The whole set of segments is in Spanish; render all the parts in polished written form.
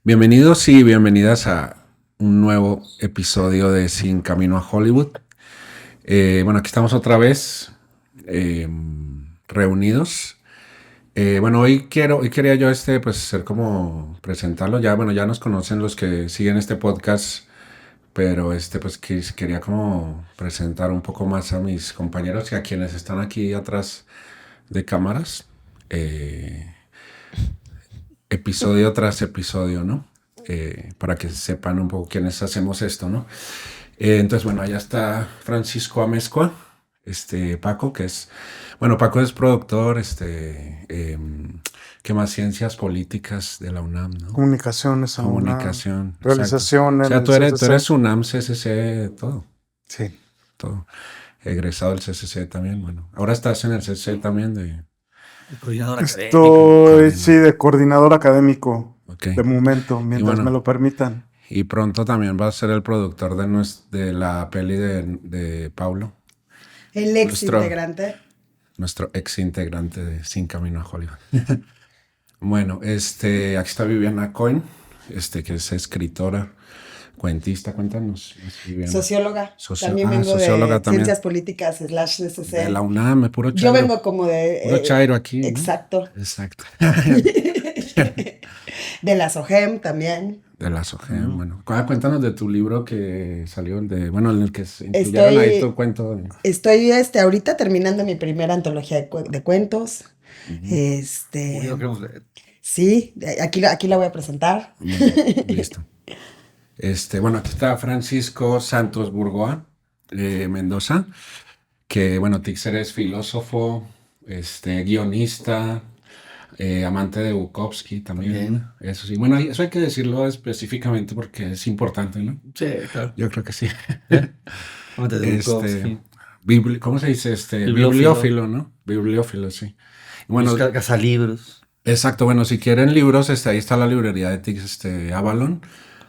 Bienvenidos y bienvenidas a un nuevo episodio de Sin Camino a Hollywood. Bueno, aquí estamos otra vez reunidos. Hoy quería yo pues ser como presentarlo. Ya nos conocen los que siguen este podcast, pero pues quería como presentar un poco más a mis compañeros y a quienes están aquí atrás de cámaras. Episodio tras episodio, ¿no? Para que sepan un poco quiénes hacemos esto, ¿no? Entonces, allá está Francisco Amezcua, Paco, Paco es productor, ¿qué más? Ciencias políticas de la UNAM, ¿no? Comunicaciones, Comunicación. Realización. O sea, tú eres UNAM, CCC, todo. Sí. Todo. Egresado del CCC también, Ahora estás en el CCC también de coordinador académico. Sí, de coordinador académico. Okay. De momento, mientras me lo permitan. Y pronto también va a ser el productor de la peli de Paulo. El integrante. Nuestro ex integrante de Sin Camino a Hollywood. Aquí está Viviana Cohen, que es escritora, cuentista, cuéntanos. Socióloga. También vengo de Ciencias Políticas / CCC. De la UNAM, puro chairo. Yo vengo como de... Puro chairo aquí, ¿no? Exacto. Exacto. De la SOGEM también. De la SOGEM, Cuéntanos de tu libro que salió, en el que se incluyeron ahí tu cuento. Estoy ahorita terminando mi primera antología de cuentos. Yo creo que... Sí, aquí la voy a presentar. Listo. Aquí está Francisco Santos Burgoa, Mendoza, que, Tixer es filósofo, guionista, amante de Bukowski también. Eso sí, eso hay que decirlo específicamente porque es importante, ¿no? Sí, claro. Yo creo que sí. Amante de Bukowski. ¿Cómo se dice? Bibliófilo, ¿no? Bibliófilo, sí. Busca cazalibros. Exacto, si quieren libros, ahí está la librería de Tix, Avalon,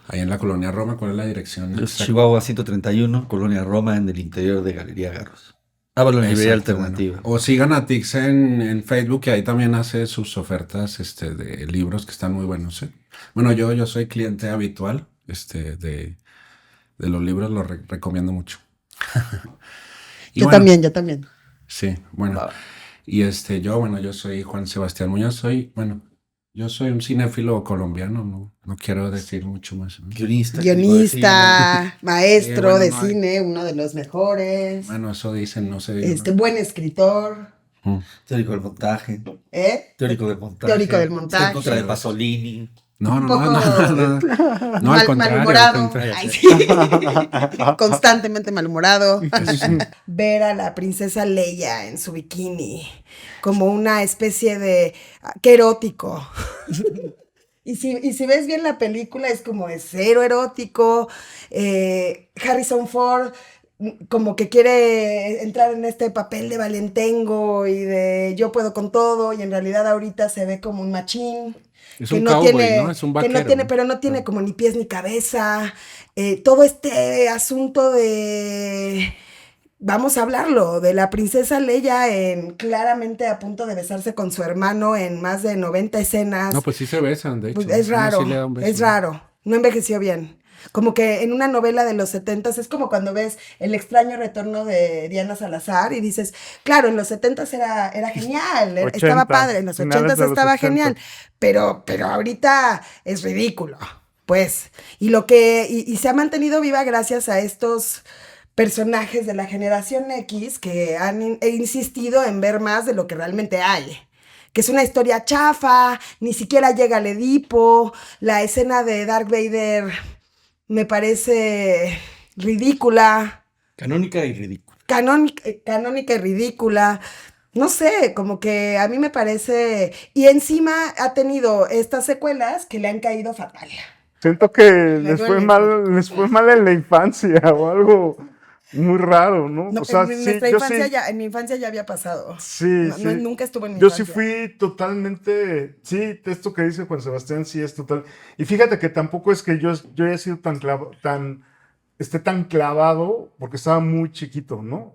ahí en la Colonia Roma. ¿Cuál es la dirección? Chihuahua 131, Colonia Roma, en el interior de Galería Garros. Avalon, librería alternativa. O sigan a Tix en Facebook, que ahí también hace sus ofertas de libros que están muy buenos. Yo soy cliente habitual de los libros, los recomiendo mucho. Yo también. Sí, Y yo soy Juan Sebastián Muñoz, yo soy un cinéfilo colombiano, no quiero decir mucho más, ¿no? Guionista, maestro de cine, uno de los mejores. Eso dicen, no sé. Buen escritor. Teórico del montaje. Teórico del montaje. Teórico del montaje. En contra de Pasolini. No, al contrario. Malhumorado. Constantemente malhumorado. Ver a la princesa Leia en su bikini como una especie de... ¡Qué erótico! Y si ves bien la película, es como de cero erótico. Harrison Ford como que quiere entrar en este papel de valentengo y de yo puedo con todo, y en realidad ahorita se ve como un machín. Es un cowboy, ¿no? Es un vaquero. Pero no tiene como ni pies ni cabeza. Todo este asunto de... Vamos a hablarlo, de la princesa Leia claramente a punto de besarse con su hermano en más de 90 escenas. No, pues sí se besan, de hecho. Pues es raro, es raro. No envejeció bien. Como que en una novela de los 70s es como cuando ves El extraño retorno de Diana Salazar y dices, claro, en los 70s era genial, estaba padre, en los 80s estaba genial, pero ahorita es ridículo, pues. Y se ha mantenido viva gracias a estos personajes de la generación X que han insistido en ver más de lo que realmente hay. Que es una historia chafa, ni siquiera llega al Edipo, la escena de Darth Vader me parece ridícula. Canónica y ridícula. Canónica y ridícula. No sé, como que a mí me parece... Y encima ha tenido estas secuelas que le han caído fatal. Siento que les fue mal en la infancia o algo muy raro, ¿no? No, o sea, en mi infancia ya había pasado. Sí, nunca estuve en mi infancia. Yo sí fui totalmente... Sí, esto que dice Juan Sebastián sí es total... Y fíjate que tampoco es que yo haya sido tan clavado, porque estaba muy chiquito, ¿no?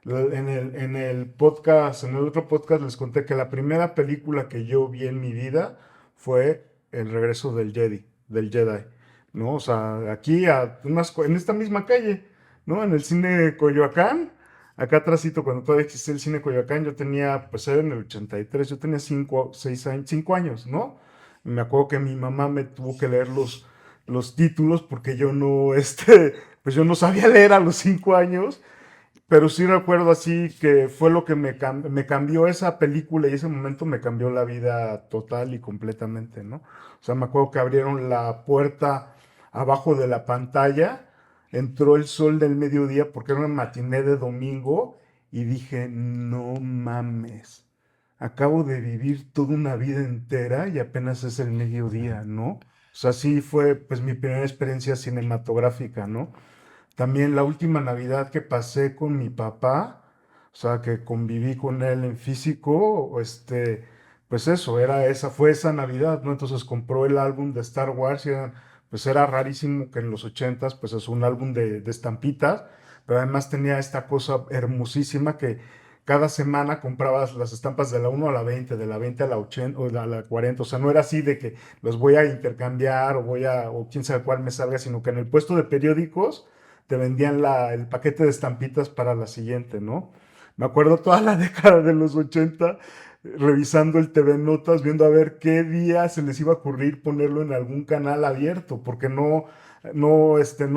En el podcast, en el otro podcast les conté que la primera película que yo vi en mi vida fue El regreso del Jedi, ¿no? O sea, aquí en esta misma calle, ¿no? En el cine Coyoacán, acá atrásito, cuando todavía existía el cine Coyoacán, yo tenía, pues era en el 83, yo tenía 5 años, ¿no? Me acuerdo que mi mamá me tuvo que leer los títulos porque yo no, pues yo no sabía leer a los 5 años. Pero sí recuerdo así que fue lo que me cambió esa película y ese momento me cambió la vida total y completamente, ¿no? O sea, me acuerdo que abrieron la puerta abajo de la pantalla, entró el sol del mediodía porque era una matiné de domingo y dije, no mames, acabo de vivir toda una vida entera y apenas es el mediodía, ¿no? O sea, sí fue pues mi primera experiencia cinematográfica, ¿no? También la última Navidad que pasé con mi papá, o sea, que conviví con él en físico, pues eso, fue esa Navidad, ¿no? Entonces compró el álbum de Star Wars y pues era rarísimo que en los 80s, pues es un álbum de estampitas, pero además tenía esta cosa hermosísima que cada semana comprabas las estampas de la 1 a la 20, de la 20 a la 80 o a la 40, o sea, no era así de que los voy a intercambiar o quién sabe cuál me salga, sino que en el puesto de periódicos te vendían el paquete de estampitas para la siguiente, ¿no? Me acuerdo toda la década de los 80 revisando el TV Notas, viendo a ver qué día se les iba a ocurrir ponerlo en algún canal abierto, porque no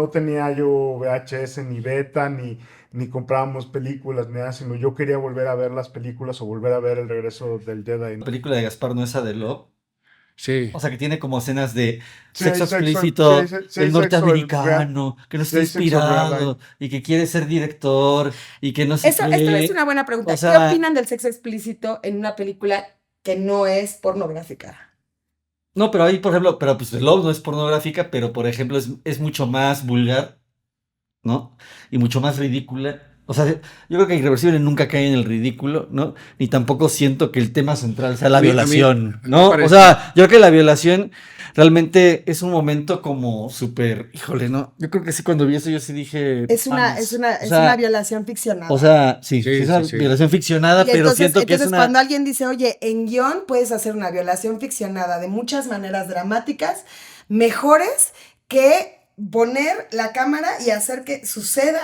tenía yo VHS ni beta, ni comprábamos películas, ni nada, sino yo quería volver a ver las películas o volver a ver El regreso del Jedi, La ¿no? película de Gaspar Noesa de Love. Sí. O sea, que tiene como escenas de Sí sexo hay explícito, sí hay el sexo norteamericano, que no sí está hay sexo real ahí. inspirado y que quiere ser director y que no sé Esto qué. es una buena pregunta. O sea, ¿Qué opinan del sexo explícito en una película que no es pornográfica? no, pero ahí, por ejemplo, pero pues Love no es pornográfica, pero por ejemplo es mucho más vulgar, ¿no? Y mucho más ridícula. O sea, yo creo que Irreversible nunca cae en el ridículo, ¿no? Ni tampoco siento que el tema central sea la A mí violación, me ¿no? O parece. sea, yo creo que la violación realmente es un momento como súper, híjole, ¿no? Yo creo que sí, cuando vi eso yo sí dije, Es una violación ficcionada. o sea, sí, Sí, es una sí, sí. violación ficcionada, Y pero entonces, siento que es una... cuando alguien dice, oye, en guión puedes hacer una violación ficcionada de muchas maneras dramáticas, mejores que poner la cámara y hacer que suceda.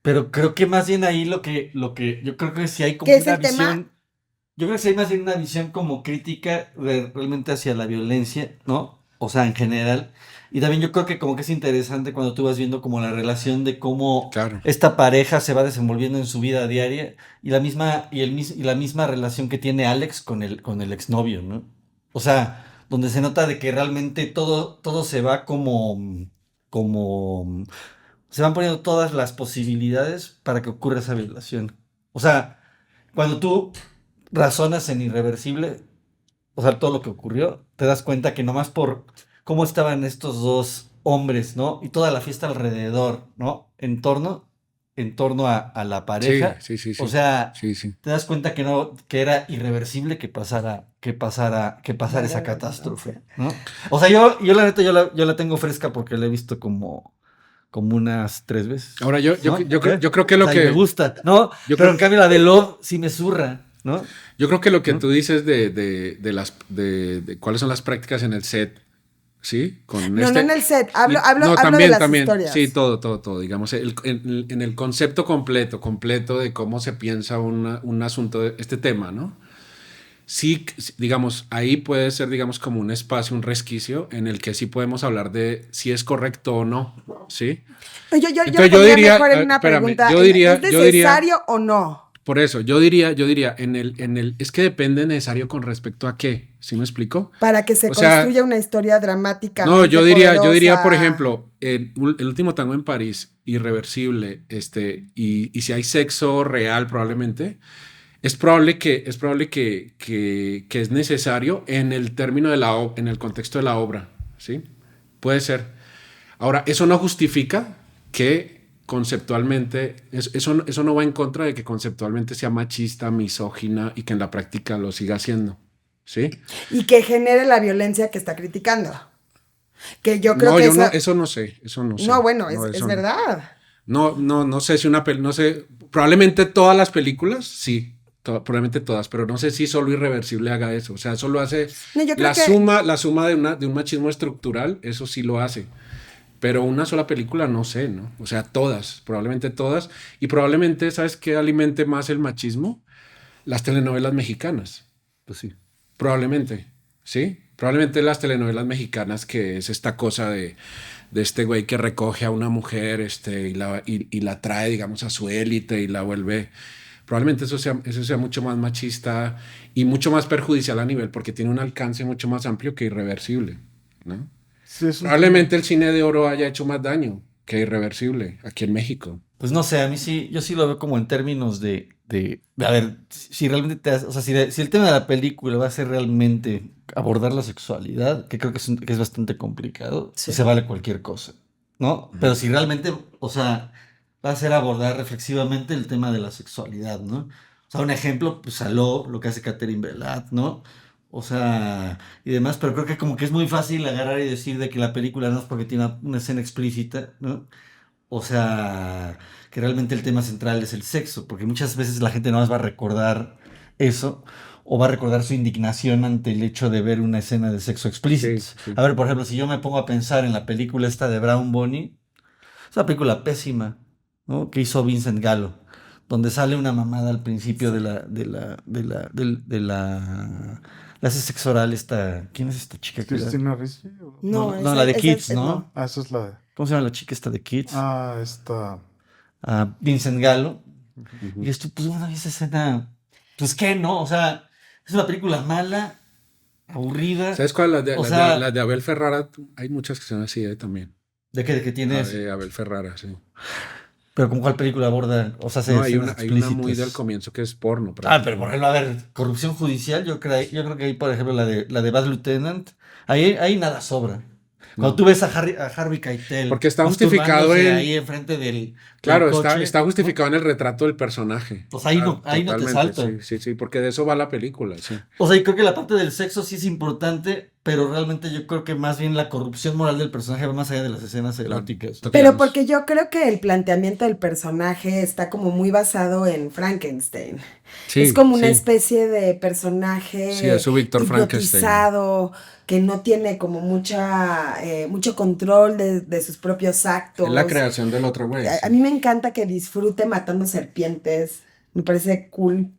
Pero creo que más bien ahí lo que yo creo que sí hay como ¿Qué es una el tema? visión, yo creo que sí hay más bien una visión como crítica realmente hacia la violencia, ¿no? O sea, en general. Y también yo creo que como que es interesante cuando tú vas viendo como la relación de cómo Claro. esta pareja se va desenvolviendo en su vida diaria y la misma relación que tiene Alex con el exnovio, ¿no? O sea, donde se nota de que realmente todo se va como se van poniendo todas las posibilidades para que ocurra esa violación. O sea, cuando tú razonas en Irreversible, o sea, todo lo que ocurrió, te das cuenta que nomás por cómo estaban estos dos hombres, ¿no? Y toda la fiesta alrededor, ¿no? En torno a la Sí, pareja. sí, sí, sí. O sea, Sí, sí. te das cuenta que no, que era irreversible que pasara esa catástrofe, ¿no? O sea, yo la neta, yo la tengo fresca porque la he visto como unas 3 veces. Ahora yo ¿no? creo que O lo sea, y que me gusta, ¿no? yo Pero creo- en cambio la de Love sí me zurra, ¿no? yo creo que lo que ¿No? tú dices de cuáles son las prácticas en el set, ¿sí? No en el set, hablo No, de las historias. Sí, todo, digamos, en el concepto completo de cómo se piensa un asunto de este tema, ¿no? Sí, digamos, ahí puede ser, digamos, como un espacio, un resquicio en el que sí podemos hablar de si es correcto o no, ¿sí? Yo Entonces, lo yo pondría diría, mejor en una espérame, pregunta. yo diría- ¿Es necesario o no? Por eso, yo diría, es que depende necesario con respecto a qué, ¿sí me explico? Para que se O sea, construya una historia dramática. No, yo diría, por ejemplo, el último tango en París, Irreversible, y si hay sexo real probablemente, es probable que es necesario en el término en el contexto de la obra, ¿sí? Puede ser. Ahora, eso no justifica que conceptualmente, eso no va en contra de que conceptualmente sea machista, misógina y que en la práctica lo siga haciendo, ¿sí? Y que genere la violencia que está criticando. Que yo creo No, que eso no sé, eso no sé. No, bueno, No, es eso no. verdad. No sé si no sé, probablemente todas las películas, sí, probablemente todas, pero no sé si solo Irreversible haga eso. O sea, solo hace No, yo creo la que suma de un machismo estructural, eso sí lo hace. Pero una sola película, no sé, ¿no? O sea, todas, probablemente todas. Y probablemente, ¿sabes qué alimente más el machismo? Las telenovelas mexicanas. Pues sí. Probablemente, ¿sí? Probablemente las telenovelas mexicanas, que es esta cosa de este güey que recoge a una mujer y la trae, digamos, a su élite y la vuelve. Probablemente eso sea mucho más machista y mucho más perjudicial a nivel, porque tiene un alcance mucho más amplio que Irreversible, ¿no? Sí, es un tema. Probablemente el cine de oro haya hecho más daño que Irreversible aquí en México. Pues no sé, a mí sí, yo sí lo veo como en términos a ver, si realmente o sea, si el tema de la película va a ser realmente abordar la sexualidad, que creo que es bastante complicado, Sí. se vale cualquier cosa, ¿no? Pero si realmente, o sea, va a ser abordar reflexivamente el tema de la sexualidad, ¿no? O sea, un ejemplo, pues Saló, lo que hace Catherine Breillat, ¿no? O sea, y demás, pero creo que como que es muy fácil agarrar y decir de que la película no es porque tiene una escena explícita, ¿no? O sea, que realmente el tema central es el sexo, porque muchas veces la gente no más va a recordar eso o va a recordar su indignación ante el hecho de ver una escena de sexo explícito. Sí, sí. A ver, por ejemplo, si yo me pongo a pensar en la película esta de Brown Bunny, es una película pésima, ¿no? Que hizo Vincent Gallo, donde sale una mamada al principio le hace sexo oral esta, ¿quién es esta chica? Cristina Ricci. no, No, la de esa Kids, no. ¿no? Ah, esa es la de. ¿Cómo se llama la chica esta de Kids? Esta. A Vincent Gallo. Y Ujú. dices tú, pues bueno, esa escena, pues qué, ¿no? O sea, es una película mala, aburrida. ¿Sabes cuál? O sea, Las de Abel Ferrara, hay muchas que son así, también. de que tienes, Abel Ferrara, sí. pero como cuál película aborda, o sea, hace No, escenas hay una muy del explícitas. comienzo que es porno, Pero por ejemplo, a ver, corrupción judicial, yo creo que ahí, por ejemplo, la de Bad Lieutenant, ahí nada sobra. Cuando No. tú ves a Harvey Keitel Porque está justificado masturbándose ahí enfrente del claro, coche, está ¿no? justificado en el retrato del personaje. Pues Claro, ahí no te totalmente, salta. sí, porque de eso va la película, sí. O sea, y creo que la parte del sexo sí es importante, pero realmente yo creo que más bien la corrupción moral del personaje va más allá de las escenas eróticas. Pero porque yo creo que el planteamiento del personaje está como muy basado en Frankenstein. Sí, Es como una sí. especie de Sí, personaje es su Víctor Frankenstein. hipnotizado, que no tiene como mucho control de sus propios actos. Es la creación del otro güey. A mí me encanta que disfrute matando serpientes. Me parece cool.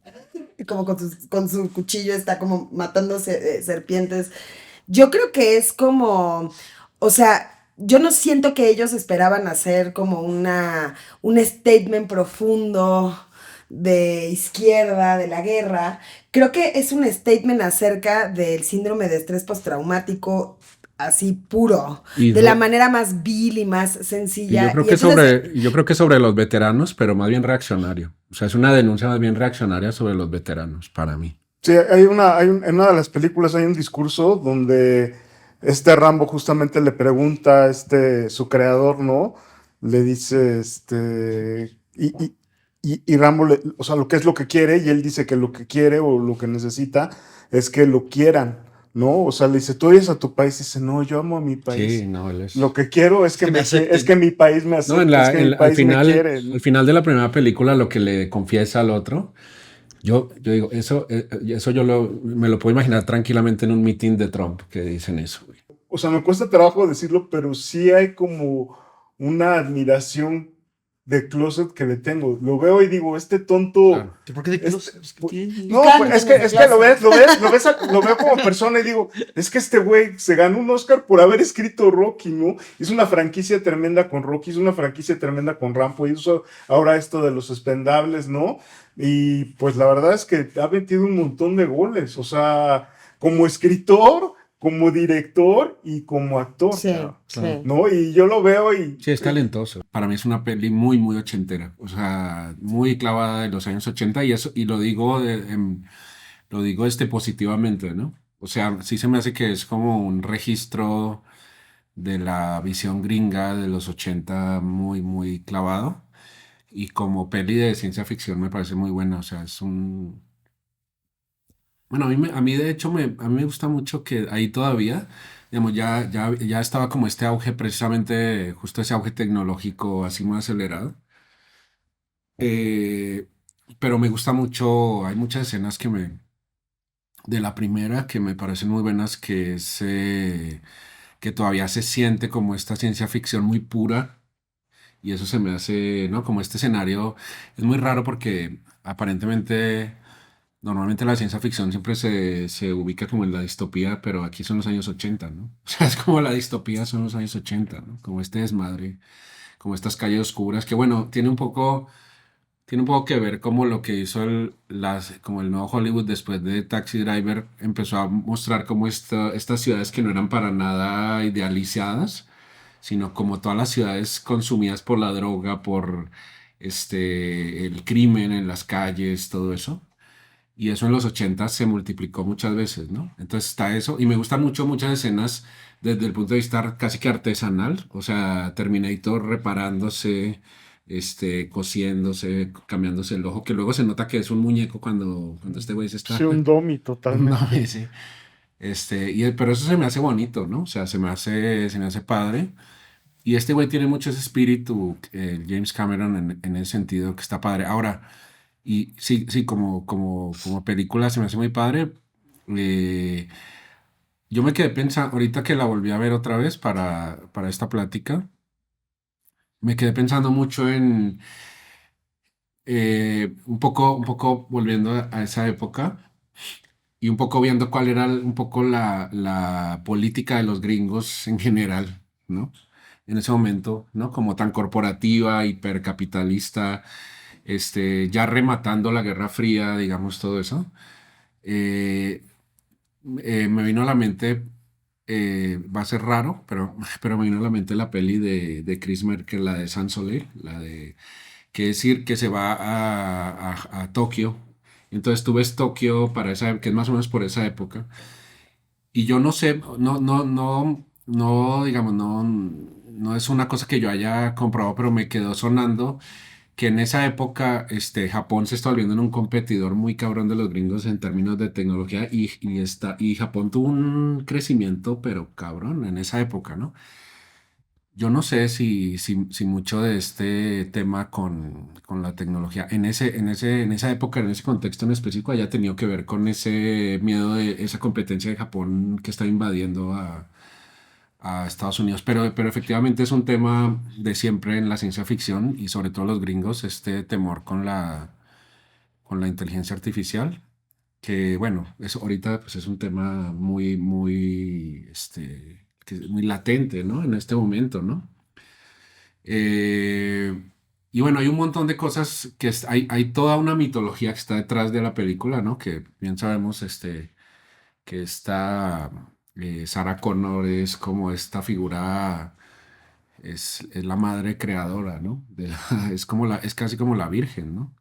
Como con su cuchillo está como matando serpientes. Yo creo que es como, o sea, yo no siento que ellos esperaban hacer como un statement profundo de izquierda, de la guerra. Creo que es un statement acerca del síndrome de estrés postraumático así puro, Y de la no- manera más vil y más y sencilla. yo creo que sobre los veteranos, pero más bien reaccionario. O sea, es una denuncia más bien reaccionaria sobre los veteranos, para mí. Sí, en una de las películas hay un discurso donde Rambo justamente le pregunta a su creador, ¿no? Le dice, y Rambo, o sea, lo que es lo que quiere, y él dice que lo que quiere o lo que necesita es que lo quieran, ¿no? O sea, le dice, tú odias a tu país, y dice, no, yo amo a mi país. Sí, no, él es... Lo que quiero es que, que me acepten. es que mi país me acepte, No, es que mi país me quiere. al final de la primera película, lo que le confiesa al otro, yo digo, eso me lo puedo imaginar tranquilamente en un meeting de Trump que dicen eso, güey. O sea, me cuesta trabajo decirlo, pero sí hay como una admiración de closet que le tengo. Lo veo y digo, este tonto. Claro. ¿Por qué de Este- closet? No, pues, es que lo veo como persona y digo, es que este güey se ganó un Oscar por haber escrito Rocky, ¿no? Hizo una franquicia tremenda con Rocky, hizo una franquicia tremenda con Rambo, hizo ahora esto de los Expendables, ¿no? Y pues la verdad es que ha metido un montón de goles, o sea, como escritor, como director y como actor, Sí, sí. ¿no? Y yo lo veo y... Sí, es talentoso. Para mí es una peli muy, muy ochentera. O sea, muy clavada de los años 80 y eso, y lo digo, lo digo positivamente, ¿no? O sea, sí se me hace que es como un registro de la visión gringa de los 80 muy, muy clavado. Y como peli de ciencia ficción me parece muy buena. O sea, es un... Bueno, a mí de hecho a mí me gusta mucho que ahí todavía, digamos, ya estaba como este auge, precisamente, justo ese auge tecnológico así muy acelerado. Eh, pero me gusta mucho, hay muchas escenas de la primera que me parecen muy buenas, que todavía se siente como esta ciencia ficción muy pura. Y eso se me hace, ¿no? Como este escenario es muy raro porque aparentemente, normalmente la ciencia ficción siempre se ubica como en la distopía, pero aquí son los años 80, ¿no? O sea, es como la distopía son los años 80, ¿no? Como este desmadre, como estas calles oscuras, que bueno, tiene un poco que ver como lo que hizo como el nuevo Hollywood después de Taxi Driver, empezó a mostrar como estas ciudades que no eran para nada idealizadas, sino como todas las ciudades consumidas por la droga, por el crimen en las calles, todo eso. Y eso en los 80 se multiplicó muchas veces, ¿no? Entonces está eso. Y me gustan mucho muchas escenas desde el punto de vista casi que artesanal. O sea, Terminator reparándose, cosiéndose, cambiándose el ojo, que luego se nota que es un muñeco cuando este güey se está... Sí, un domi No, totalmente. sí. Pero eso se me hace bonito, ¿no? O sea, se me hace padre. Y este güey tiene mucho ese espíritu, James Cameron, en el sentido que está padre. Ahora, y sí, sí, como película se me hace muy padre. Eh, yo me quedé pensando, ahorita que la volví a ver otra vez para esta plática, me quedé pensando mucho en un poco volviendo a esa época y un poco viendo cuál era un poco la política de los gringos en general, ¿no? En ese momento, ¿no? Como tan corporativa, hipercapitalista, ya rematando la Guerra Fría, digamos, todo eso. Eh, Me vino a la mente, va a ser raro, pero me vino a la mente la peli de Chris Merkel, la de Sans Soleil, la de, que decir que se va a Tokio. Entonces tú ves Tokio para que es más o menos por esa época. Y yo no sé, no, digamos, no es una cosa que yo haya comprobado, pero me quedó sonando que en esa época Japón se está volviendo en un competidor muy cabrón de los gringos en términos de tecnología y Japón tuvo un crecimiento, pero cabrón, en esa época, ¿no? Yo no sé si mucho de este tema con la tecnología en esa época, en ese contexto en específico, haya tenido que ver con ese miedo de esa competencia de Japón que está invadiendo a Estados Unidos. Pero efectivamente es un tema de siempre en la ciencia ficción y sobre todo los gringos, este temor con la inteligencia artificial, que bueno, eso ahorita pues es un tema que es muy latente, ¿no? En este momento, ¿no? Eh, y bueno, hay un montón de cosas hay toda una mitología que está detrás de la película, ¿no? Que bien sabemos, que está Sarah Connor es como esta figura, es la madre creadora, ¿no? Es casi como la virgen, ¿no?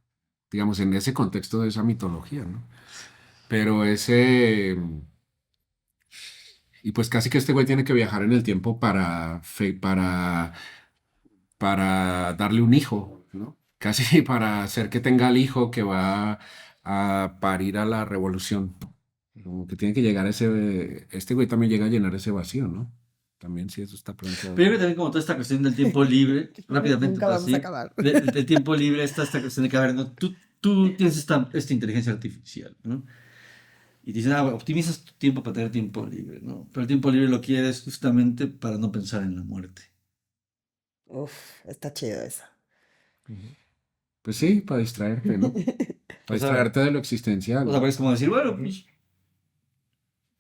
Digamos, en ese contexto de esa mitología, ¿no? Pero y pues casi que este güey tiene que viajar en el tiempo para darle un hijo, ¿no? Casi para hacer que tenga el hijo que va a parir a la revolución. Como que tiene que llegar este güey también llega a llenar ese vacío, ¿no? También sí, eso está planteado. Pero yo creo que también como toda esta cuestión del tiempo libre, rápidamente, Nunca vamos así, a acabar. del tiempo libre, está esta cuestión de que, a ver, ¿no? Tú tienes esta inteligencia artificial, ¿no? Y te dicen, optimizas tu tiempo para tener tiempo libre, ¿no? Pero el tiempo libre lo quieres justamente para no pensar en la muerte. Uf, está chido eso. Pues sí, para distraerte, ¿no? Para O sea, distraerte de lo existencial. O sea, pero es como decir, bueno, pues,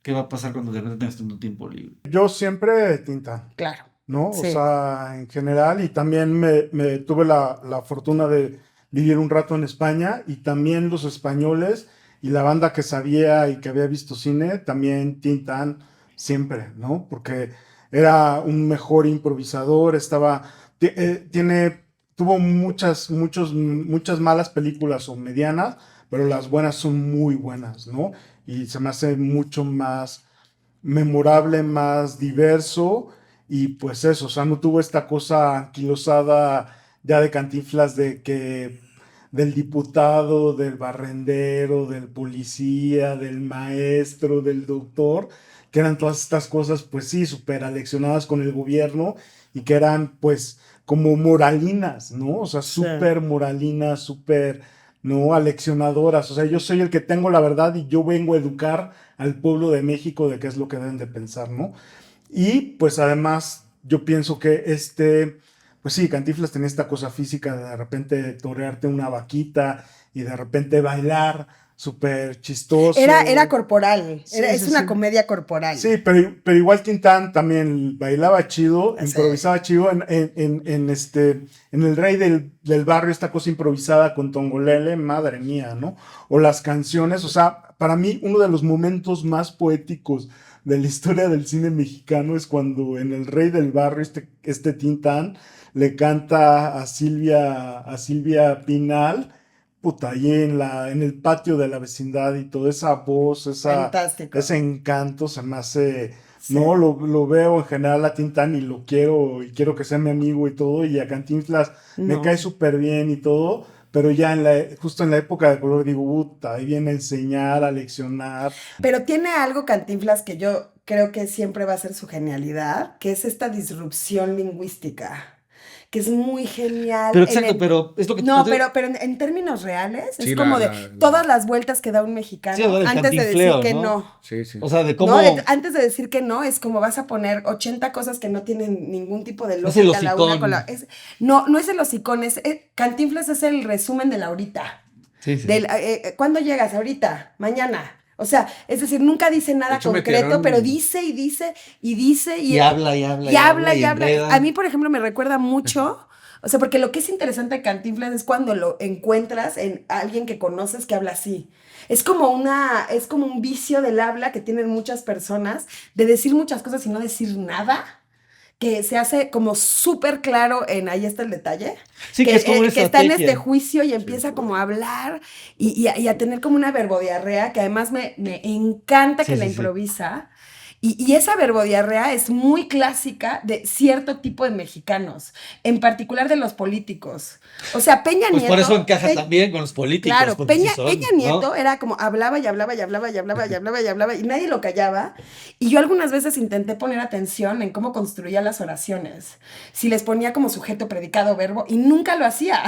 ¿qué va a pasar cuando de repente tengas tanto tiempo libre? Yo siempre Tintán, Claro. ¿no? O Sí. sea, en general, y también me tuve la fortuna de vivir un rato en España, y también los españoles y la banda que sabía y que había visto cine, también Tintán siempre, ¿no? Porque era un mejor improvisador, tuvo muchas malas películas o medianas, pero las buenas son muy buenas, ¿no? Y se me hace mucho más memorable, más diverso, y pues eso, o sea, no tuvo esta cosa anquilosada ya de Cantinflas de que del diputado, del barrendero, del policía, del maestro, del doctor, que eran todas estas cosas, pues sí, súper aleccionadas con el gobierno y que eran pues como moralinas, ¿no? O sea, Sí. súper moralinas, súper ¿no? Aleccionadoras. O sea, yo soy el que tengo la verdad y yo vengo a educar al pueblo de México de qué es lo que deben de pensar, ¿no? Y pues además yo pienso que pues sí, Cantinflas tenía esta cosa física de repente torearte una vaquita y de repente bailar súper chistoso. Era corporal, Sí, es sí, una sí. comedia corporal. Sí, pero igual Tintán también bailaba chido, Sí. improvisaba chido en El Rey del Barrio, esta cosa improvisada con Tongolele, madre mía, ¿no? O las canciones, o sea, para mí uno de los momentos más poéticos de la historia del cine mexicano es cuando en El Rey del Barrio este Tintán le canta a Silvia Pinal, puta, ahí en el patio de la vecindad y toda esa voz, Fantástico. ese encanto se me hace, Sí. no, lo veo en general a Tintán y lo quiero, y quiero que sea mi amigo y todo, y a Cantinflas me No. cae súper bien y todo, pero ya justo en la época de color digo, puta, ahí viene a enseñar, a leccionar. Pero tiene algo Cantinflas que yo creo que siempre va a ser su genialidad, que es esta disrupción lingüística, que es muy genial. Pero exacto, pero es lo que No, tú- pero en términos reales, Sí, es como de todas las vueltas que da un mexicano Sí, lo del antes de decir cantinfleo, que ¿no? no. Sí, sí. O sea, de ¿No? cómo... Antes de decir que no, es como vas a poner 80 cosas que no tienen ningún tipo de No es el lógica la una hocicón. con la... no es el hocicón, Cantinflas es el resumen de la ahorita. Sí, sí. ¿Cuándo llegas? Ahorita, mañana. O sea, es decir, nunca dice nada De hecho, concreto, metieron- pero dice y dice y dice Y habla, y habla, y habla y habla. enreda. A mí, por ejemplo, me recuerda mucho, o sea, porque lo que es interesante de Cantinflas es cuando lo encuentras en alguien que conoces que habla así. Es como un vicio del habla que tienen muchas personas de decir muchas cosas y no decir nada, que se hace como súper claro ahí está el detalle. Sí, que es como una que está en estrategia. este juicio y empieza como a hablar y a tener como una verbodiarrea que además me encanta Sí, que la sí, sí. improvisa. Y esa verbodiarrea es muy clásica de cierto tipo de mexicanos, en particular de los políticos. O sea, Peña Pues Nieto. por eso encaja también con los políticos. Claro, porque sí Peña son, Nieto ¿no? era como hablaba y hablaba y hablaba y hablaba y hablaba y hablaba y nadie lo callaba. Y yo algunas veces intenté poner atención en cómo construía las oraciones. Si les ponía como sujeto, predicado, verbo y nunca lo hacía.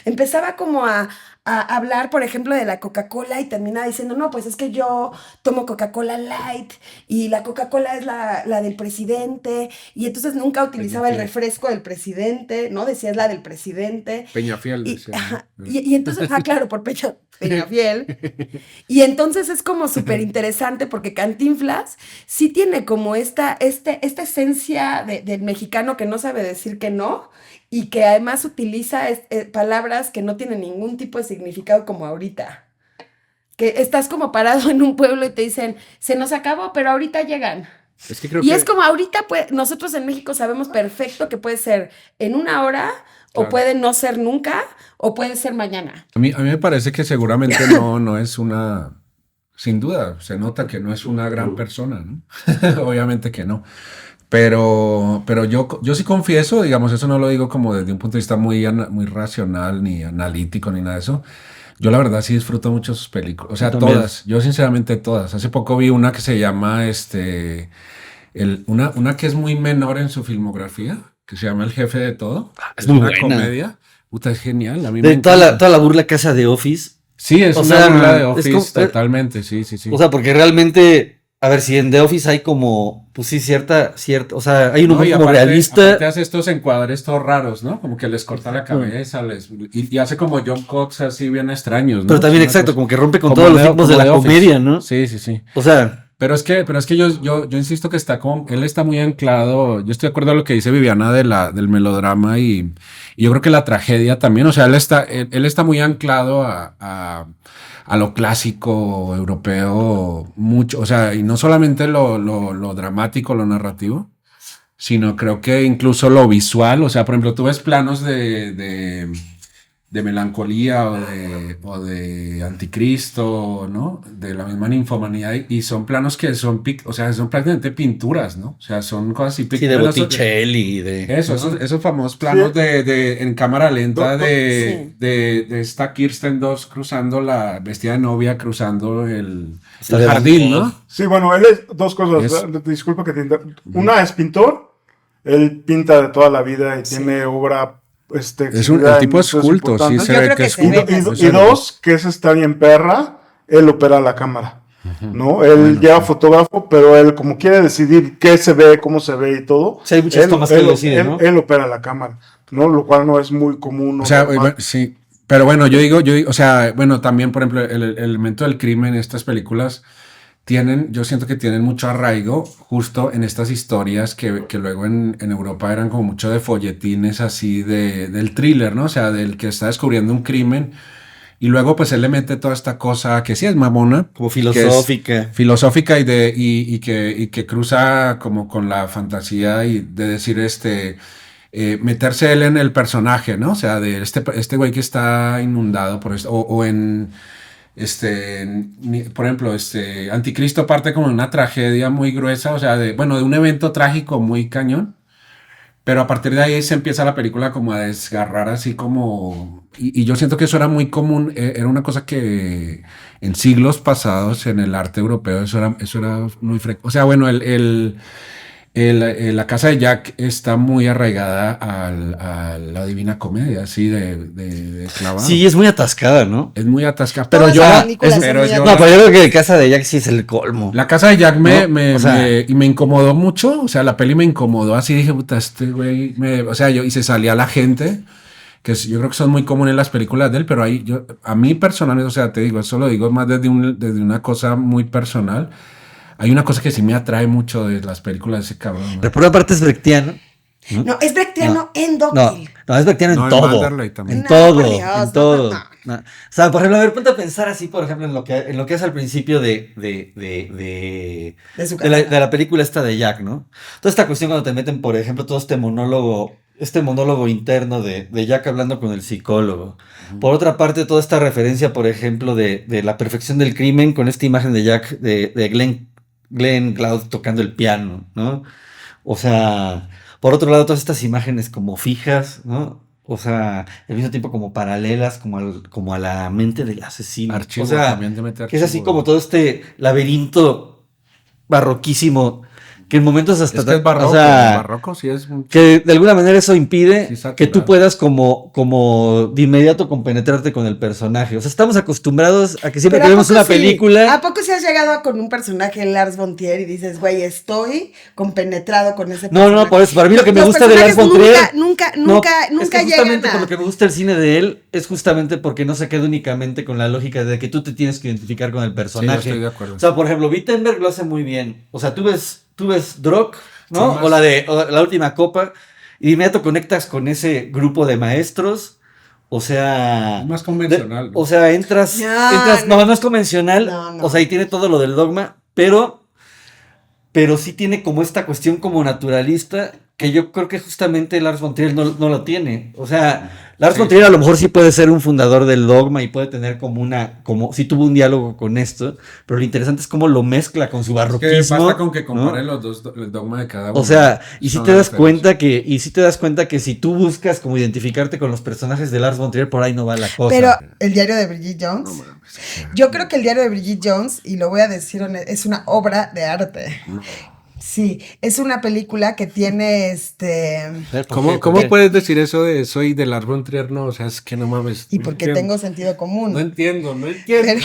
Empezaba como a hablar, por ejemplo, de la Coca-Cola y terminaba diciendo, no, pues es que yo tomo Coca-Cola Light y la Coca-Cola es la del presidente y entonces nunca utilizaba el Peñafiel. refresco del presidente, ¿no? Decía es la del presidente. Peñafiel, Y, decía, ajá, ¿no? y entonces, claro, por Peñafiel. Y entonces es como súper interesante porque Cantinflas sí tiene como esta esencia del mexicano que no sabe decir que no y que además utiliza palabras que no tienen ningún tipo de significado como ahorita. Que estás como parado en un pueblo y te dicen, se nos acabó, pero ahorita llegan. Es que creo Y que... es como ahorita, pues, nosotros en México sabemos perfecto que puede ser en una hora, o Claro. puede no ser nunca, o puede ser mañana. A mí me parece que seguramente no es una, sin duda, se nota que no es una gran persona, ¿no? Obviamente que no. Pero yo sí confieso, digamos, eso no lo digo como desde un punto de vista muy racional, ni analítico, ni nada de eso. Yo la verdad sí disfruto mucho sus películas, o sea, Yo también. todas, yo sinceramente todas. Hace poco vi una que se llama, una que es muy menor en su filmografía, que se llama El Jefe de Todo. Es muy una buena. comedia. Puta, es genial, a mí me De encanta. toda la burla que hace de Office. Sí, es O una sea, burla de es Office, como- totalmente, sí. O sea, porque realmente, a ver, si en The Office hay como, pues sí, cierta, o sea, hay un No, humor y como aparte realista. hace estos encuadres todos raros, ¿no? Como que les corta la Exacto. cabeza, y hace como John Cox así bien extraños, ¿no? Pero también, Es una exacto, cosa- como que rompe con como todos los de- ritmos de como la de Office. comedia, ¿no? Sí, sí, sí. O sea, Pero es que yo insisto que él está muy anclado, yo estoy de acuerdo a lo que dice Viviana del melodrama y yo creo que la tragedia también, o sea, él está muy anclado a lo clásico europeo mucho, o sea, y no solamente lo dramático, lo narrativo, sino creo que incluso lo visual, o sea, por ejemplo, tú ves planos de melancolía o de anticristo, ¿no? De la misma ninfomanía y son planos que son prácticamente pinturas, ¿no? O sea, son cosas así sí, de bueno, esos- Botticelli, de... esos famosos planos Sí. en cámara lenta Sí. de esta Kirsten Dunst cruzando vestida de novia, cruzando el Está de jardín, Van Gogh. ¿no? Sí, bueno, él es dos cosas. Disculpa que te Una es pintor. Él pinta de toda la vida y Sí. tiene obra El tipo es culto, sí se Yo ve creo que que es se ve. culto. Y dos, que ese está bien perra, él opera la cámara, ¿no? Él lleva fotógrafo, pero él como quiere decidir qué se ve, cómo se ve y todo, Sí, hay muchas tomas que él decide, ¿no? él opera la cámara, ¿no? Lo cual no es muy común. O sea, normal. bueno, sí. Pero bueno, yo digo, o sea, bueno, también, por ejemplo, el elemento del crimen en estas películas yo siento que tienen mucho arraigo justo en estas historias que luego en Europa eran como mucho de folletines así del thriller, ¿no? O sea, del que está descubriendo un crimen y luego pues él le mete toda esta cosa que sí es mamona. Como que es filosófica. filosófica y que cruza como con la fantasía y de decir meterse él en el personaje, ¿no? O sea, de este güey que está inundado por esto, o en por ejemplo, Anticristo parte como una tragedia muy gruesa, o sea, de un evento trágico muy cañón, pero a partir de ahí se empieza la película como a desgarrar así como, y yo siento que eso era muy común, era una cosa que en siglos pasados en el arte europeo eso era muy frecuente, o sea, bueno, la casa de Jack está muy arraigada a la Divina Comedia, así de clavado. Sí, es muy atascada, ¿no? Es muy atascada. Pero Todas yo. las películas son muy No, pero yo creo que Casa de Jack sí es el colmo. La casa de Jack ¿No? O sea, me incomodó mucho. O sea, la peli me incomodó así. Dije, puta, este güey. O sea, y se salía la gente. Yo creo que son muy comunes las películas de él. Pero ahí, a mí personalmente, o sea, te digo, eso lo digo más desde una cosa muy personal. Hay una cosa que sí me atrae mucho de las películas de ese cabrón, ¿no? pero por una parte es brechtiano. No, es brechtiano en Dogville. No, es brechtiano No, en en todo. Manderley también. En No, todo, por Dios, en no, todo. no. No. O sea, por ejemplo, a ver, ponte a pensar así, por ejemplo, en lo que es al principio De su de la carrera. película esta de Jack, ¿no? Toda esta cuestión cuando te meten, por ejemplo, todo este monólogo interno de Jack hablando con el psicólogo. Por otra parte, toda esta referencia, por ejemplo, de la perfección del crimen con esta imagen de Jack, de Glenn Cloud tocando el piano, ¿no? O sea, por otro lado, todas estas imágenes como fijas, ¿no? O sea, al mismo tiempo como paralelas, como a la mente del asesino. Archivo, o sea, también te mete que es así archivo, como ¿no? todo este laberinto barroquísimo, que en momentos hasta... Es que es barroco. o sea, Barroco sí es mucho. que de alguna manera eso impide Sí, saturado. que tú puedas como de inmediato compenetrarte con el personaje. O sea, estamos acostumbrados a que siempre que Pero vemos una ¿a película... poco si has llegado con un personaje Lars von Trier y dices, güey, estoy compenetrado con ese No, personaje? no, por eso, para mí lo que me Los gusta de Lars von personajes Trier... Nunca No, es que llegan justamente a... por lo que me gusta el cine de él es justamente porque no se queda únicamente con la lógica de que tú te tienes que identificar con el Sí, yo personaje. estoy de acuerdo. O sea, por ejemplo, Wittenberg lo hace muy bien. O sea, tú ves Drog, ¿no? Sí, más- o la última copa, y de inmediato conectas con ese grupo de maestros. O sea. Es más convencional, ¿no? O sea, entras. No. No es convencional. No. O sea, y tiene todo lo del dogma, pero sí tiene como esta cuestión como naturalista que yo creo que justamente Lars von Trier no lo tiene. O sea, Lars Sí, von Trier a lo mejor sí puede ser un fundador del dogma y puede tener como sí tuvo un diálogo con esto, pero lo interesante es cómo lo mezcla con su Es barroquismo. que basta con que ¿no? comparen los dos, el dogma de cada uno. O sea, y si Son te la das diferencia. cuenta que si tú buscas como identificarte con los personajes de Lars von Trier, por ahí no va la cosa. Pero el diario de Bridget Jones, No mames, o sea, yo creo que el diario de Bridget Jones, y lo voy a decir, es una obra de arte. Sí, es una película que tiene ¿Cómo puedes decir eso de soy de Lars von Trier? No, o sea, es que no mames. y no porque entiendo. tengo sentido común. No entiendo. Pero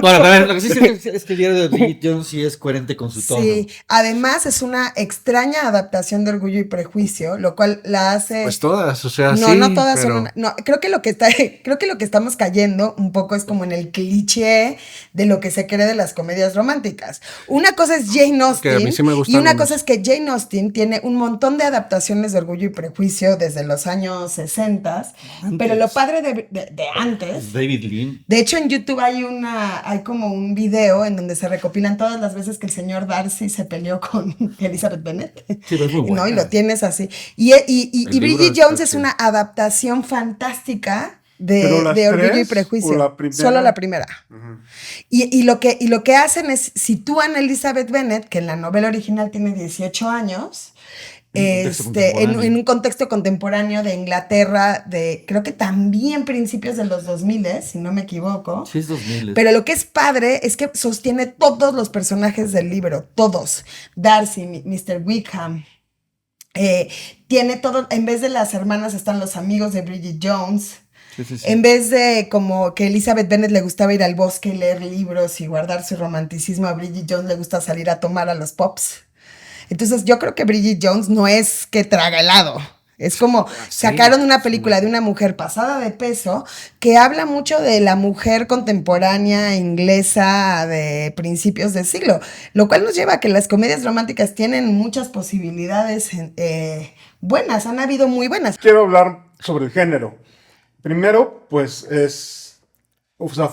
Bueno, a ver, lo que sí es que el diario de Bridget Jones sí es coherente con su tono. sí, además es una extraña adaptación de Orgullo y Prejuicio, lo cual la hace... Pues todas, o sea, No, sí. no todas pero... son no, creo que lo que estamos cayendo un poco es como en el cliché de lo que se cree de las comedias románticas. Una cosa es Jane Que a mí Austen sí me gustan y una unas. cosa es que Jane Austen tiene un montón de adaptaciones de Orgullo y Prejuicio desde los años 60, pero lo padre de antes. David Lean. De hecho, en YouTube hay como un video en donde se recopilan todas las veces que el señor Darcy se peleó con Elizabeth Bennet. Sí, pero es muy buena. ¿No? Y lo tienes así. Y El libro Bridget está Jones es chido. una adaptación fantástica ¿Pero de las Orgullo y tres Prejuicio. o la primera? Solo la primera. Y lo que hacen es, sitúan a Elizabeth Bennet, que en la novela original tiene 18 años, en un contexto contemporáneo de Inglaterra, creo que también principios de los 2000, si no me equivoco. Sí, es 2000. Pero lo que es padre es que sostiene todos los personajes del libro, todos. Darcy, Mr. Wickham, Tiene todo, en vez de las hermanas están los amigos de Bridget Jones. Sí, sí, sí. En vez de como que Elizabeth Bennet le gustaba ir al bosque y leer libros y guardar su romanticismo, a Bridget Jones le gusta salir a tomar a los pubs. Entonces yo creo que Bridget Jones no es que traga helado. Es como sacaron una película de una mujer pasada de peso que habla mucho de la mujer contemporánea inglesa de principios de siglo, lo cual nos lleva a que las comedias románticas tienen muchas posibilidades buenas, han habido muy buenas. Quiero hablar sobre el género. Primero, pues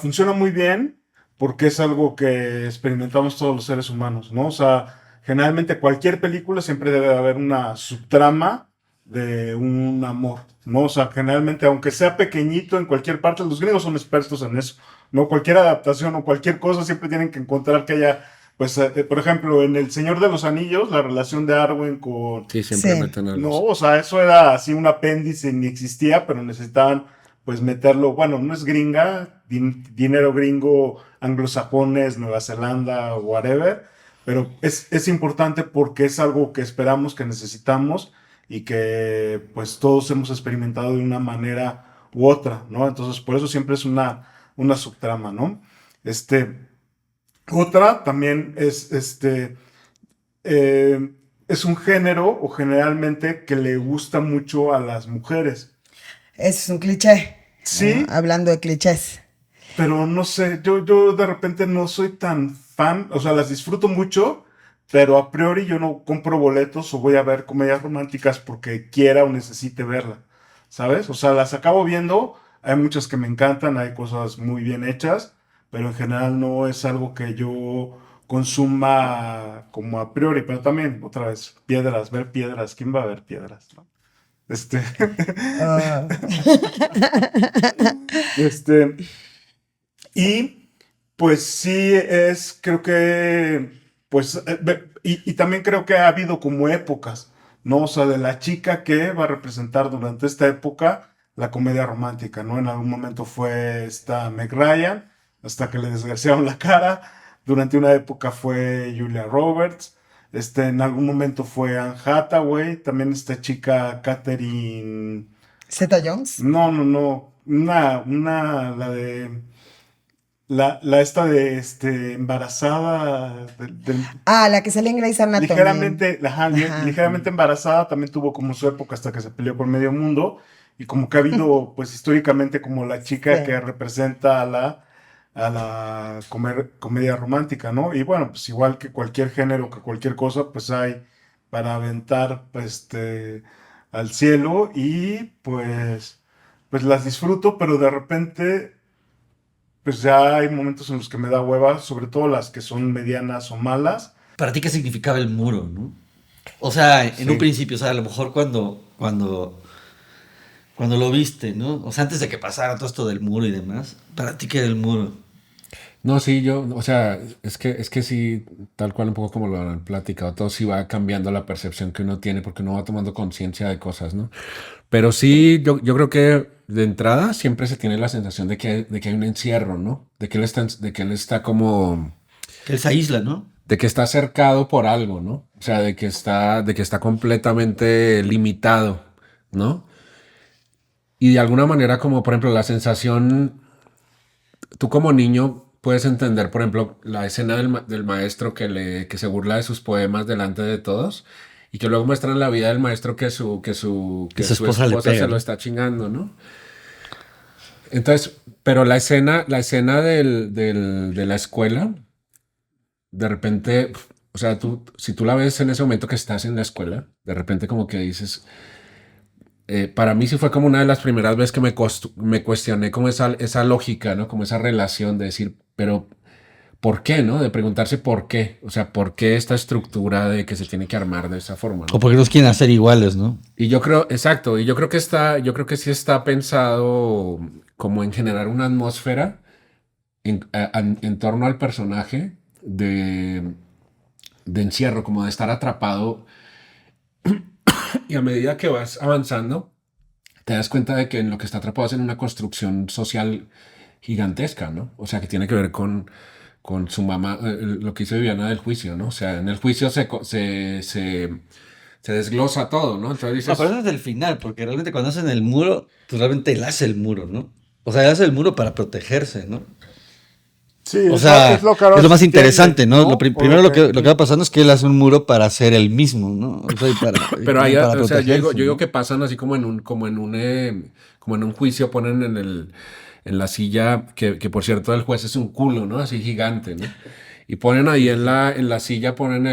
funciona muy bien porque es algo que experimentamos todos los seres humanos, ¿no? O sea, generalmente cualquier película siempre debe de haber una subtrama de un amor, ¿no? O sea, generalmente, aunque sea pequeñito en cualquier parte, los gringos son expertos en eso, ¿no? Cualquier adaptación o cualquier cosa siempre tienen que encontrar que haya, pues, por ejemplo, en El Señor de los Anillos, la relación de Arwen con... Sí, siempre Sí. meten algo. No, o sea, eso era así un apéndice, ni existía, pero necesitaban, pues, meterlo, bueno, no es gringa, dinero gringo, anglosajones, Nueva Zelanda, whatever, pero es importante porque es algo que esperamos, que necesitamos, y que pues todos hemos experimentado de una manera u otra, ¿no? Entonces por eso siempre es una subtrama, ¿no? Otra también es un género o generalmente que le gusta mucho a las mujeres. Es un cliché. Sí. Hablando de clichés. Pero no sé, yo de repente no soy tan fan, o sea, las disfruto mucho, pero a priori yo no compro boletos o voy a ver comedias románticas porque quiera o necesite verla, ¿sabes? O sea, las acabo viendo, hay muchas que me encantan, hay cosas muy bien hechas, pero en general no es algo que yo consuma como a priori, pero también, otra vez, ver piedras, ¿quién va a ver piedras, no? Ah. Y pues sí creo que, pues, y también creo que ha habido como épocas, ¿no? O sea, de la chica que va a representar durante esta época la comedia romántica, ¿no? En algún momento fue esta Meg Ryan, hasta que le desgraciaron la cara. Durante una época fue Julia Roberts. En algún momento fue Anne Hathaway. También esta chica Catherine. ¿Zeta Jones? No. La de. La esta de embarazada. La que sale en Grey's Anatomy. Ligeramente embarazada, también tuvo como su época hasta que se peleó con medio mundo. Y como que ha habido, pues históricamente, como la chica Sí. que representa a la comedia romántica, ¿no? Y bueno, pues igual que cualquier género, que cualquier cosa, pues hay para aventar al cielo y pues las disfruto, pero de repente pues ya hay momentos en los que me da hueva, sobre todo las que son medianas o malas. Para ti, ¿qué significaba el muro, no? O sea, en Sí. un principio, o sea, a lo mejor cuando lo viste, ¿no? O sea, antes de que pasara todo esto del muro y demás, ¿para ti qué era el muro? No, sí, o sea, es que sí, tal cual un poco como lo han platicado, todo sí va cambiando la percepción que uno tiene porque uno va tomando conciencia de cosas, ¿no? Pero sí, yo creo que de entrada siempre se tiene la sensación de que hay un encierro, ¿no? De que él está como, Que él se aísla, ¿no? de que está cercado por algo, ¿no? O sea, de que está completamente limitado, ¿no? Y de alguna manera como, por ejemplo, la sensación, tú como niño puedes entender, por ejemplo, la escena del maestro que se burla de sus poemas delante de todos y que luego muestran la vida del maestro que su su esposa le pega, se lo ¿no? está chingando, ¿no? Entonces, pero la escena de la escuela, de repente, o sea, si tú la ves en ese momento que estás en la escuela, de repente como que dices, para mí sí fue como una de las primeras veces que me cuestioné como esa lógica, ¿no? Como esa relación de decir, pero ¿por qué, no? De preguntarse por qué. O sea, ¿por qué esta estructura de que se tiene que armar de esa forma, O ¿no? porque nos quieren hacer iguales, ¿no? Y yo creo, exacto, y yo creo que sí está pensado como en generar una atmósfera en torno al personaje de encierro, como de estar atrapado. Y a medida que vas avanzando, te das cuenta de que en lo que está atrapado es en una construcción social gigantesca, ¿no? O sea, que tiene que ver con su mamá, lo que hizo Viviana del juicio, ¿no? O sea, en el juicio se se desglosa todo, ¿no? Entonces No, dices, pero eso es del final, porque realmente cuando hacen el muro, pues realmente él hace el muro, ¿no? O sea, él hace el muro para protegerse, ¿no? Sí, O sea, es lo que ahora es lo más se interesante, entiende, ¿no? ¿no? Primero lo que va pasando es que él hace un muro para ser él mismo, ¿no? O sea, pero ahí, para o sea, protegerse, yo digo ¿no? que pasan así como en un juicio, ponen en la silla, que por cierto el juez es un culo, ¿no? Así gigante, ¿no? Y ponen ahí en la silla, ponen